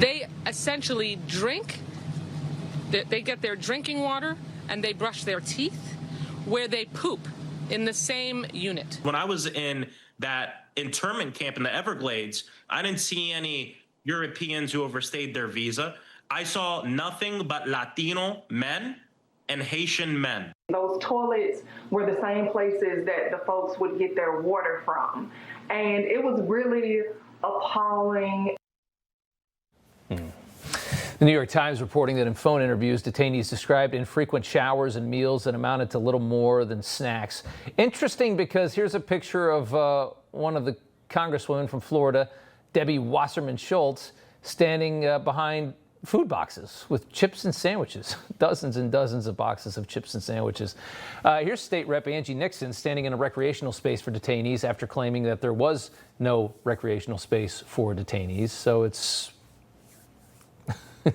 They essentially drink, they get their drinking water, and they brush their teeth, where they poop in the same unit. When I was in that internment camp in the Everglades, I didn't see any Europeans who overstayed their visa. I saw nothing but Latino men and Haitian men. Those toilets were the same places that the folks would get their water from. And it was really appalling. The New York Times reporting that in phone interviews, detainees described infrequent showers and meals that amounted to little more than snacks. Interesting, because here's a picture of one of the congresswomen from Florida, Debbie Wasserman Schultz, standing behind food boxes with chips and sandwiches, dozens and dozens of boxes of chips and sandwiches. Here's State Rep Angie Nixon standing in a recreational space for detainees after claiming that there was no recreational space for detainees. So it's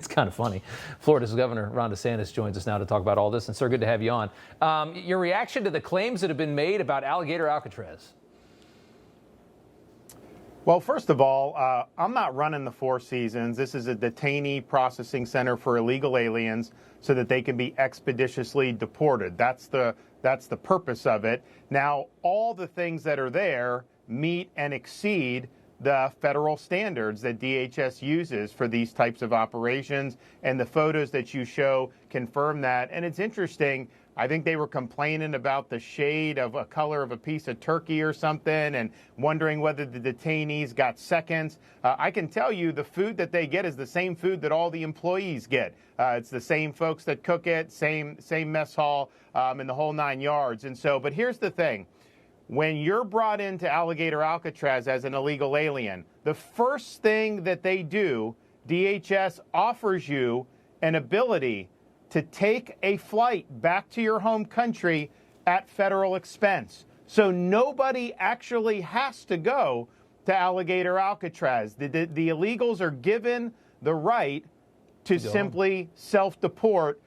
kind of funny. Florida's Governor Ron DeSantis joins us now to talk about all this. And sir, good to have you on. Your reaction to the claims that have been made about Alligator Alcatraz? Well, first of all, I'm not running the Four Seasons. This is a detainee processing center for illegal aliens so that they can be expeditiously deported. That's the purpose of it. Now, all the things that are there meet and exceed the federal standards that DHS uses for these types of operations, and the photos that you show confirm that. And it's interesting, I think they were complaining about the shade of a color of a piece of turkey or something and wondering whether the detainees got seconds. I can tell you the food that they get is the same food that all the employees get. It's the same folks that cook it, same mess hall, and the whole 9 yards. And so, but here's the thing. When you're brought into Alligator Alcatraz as an illegal alien, the first thing that they do, DHS offers you an ability to take a flight back to your home country at federal expense. So nobody actually has to go to Alligator Alcatraz. The illegals are given the right to simply self-deport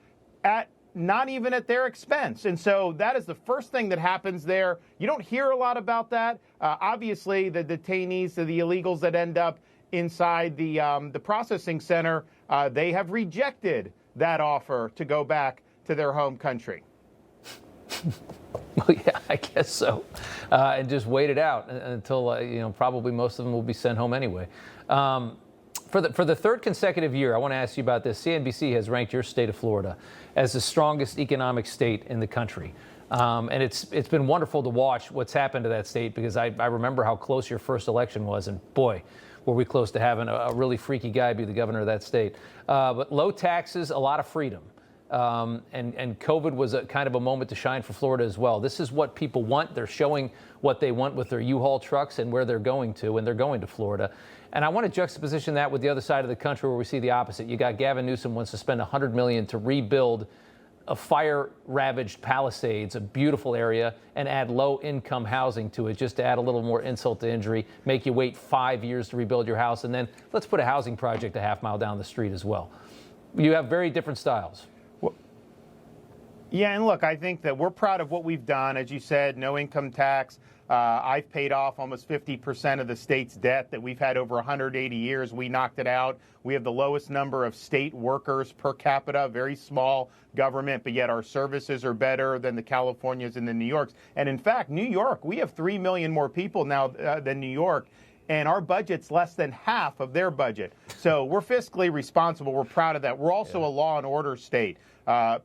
at not even at their expense. And so that is the first thing that happens there. You don't hear a lot about that. Obviously, the detainees, the illegals that end up inside the processing center, they have rejected that offer to go back to their home country. Well, yeah, I guess so. And just wait it out until, probably most of them will be sent home anyway. For the third consecutive year, I want to ask you about this. CNBC has ranked your state of Florida as the strongest economic state in the country. And it's been wonderful to watch what's happened to that state, because I remember how close your first election was. And boy, were we close to having a really freaky guy be the governor of that state. But low taxes, a lot of freedom. And COVID was a kind of a moment to shine for Florida as well. This is what people want. They're showing what they want with their U-Haul trucks and where they're going to, and they're going to Florida. And I want to juxtaposition that with the other side of the country, where we see the opposite. You got Gavin Newsom wants to spend $100 million to rebuild a fire-ravaged Palisades, a beautiful area, and add low-income housing to it, just to add a little more insult to injury, make you wait 5 years to rebuild your house, and then let's put a housing project a half mile down the street as well. You have very different styles. Yeah, and look, I think that we're proud of what we've done. As you said, no income tax. I've paid off almost 50% of the state's debt that we've had over 180 years. We knocked it out. We have the lowest number of state workers per capita, very small government, but yet our services are better than the Californias and the New Yorks. And in fact, New York, we have 3 million more people now than New York, and our budget's less than half of their budget. So we're fiscally responsible. We're proud of that. We're also a law and order state.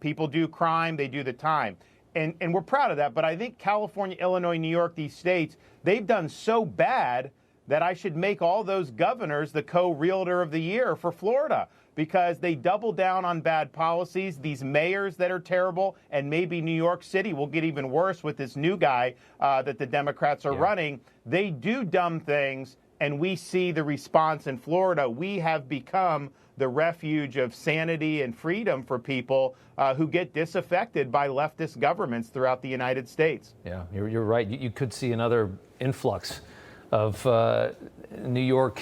People do crime, they do the time. And we're proud of that. But I think California, Illinois, New York, these states, they've done so bad that I should make all those governors the co-realtor of the year for Florida, because they double down on bad policies, these mayors that are terrible, and maybe New York City will get even worse with this new guy that the Democrats are running. They do dumb things, and we see the response in Florida. We have become the refuge of sanity and freedom for people who get disaffected by leftist governments throughout the United States. Yeah, you're right. You could see another influx of New York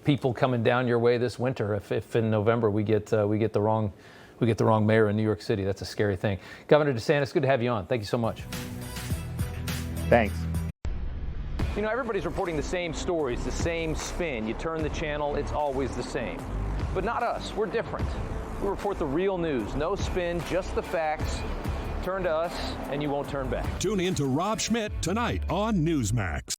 people coming down your way this winter if in November we get the wrong mayor in New York City. That's a scary thing. Governor DeSantis, good to have you on. Thank you so much. Thanks. Everybody's reporting the same stories, the same spin. You turn the channel, it's always the same. But not us. We're different. We report the real news. No spin, just the facts. Turn to us, and you won't turn back. Tune in to Rob Schmitt tonight on Newsmax.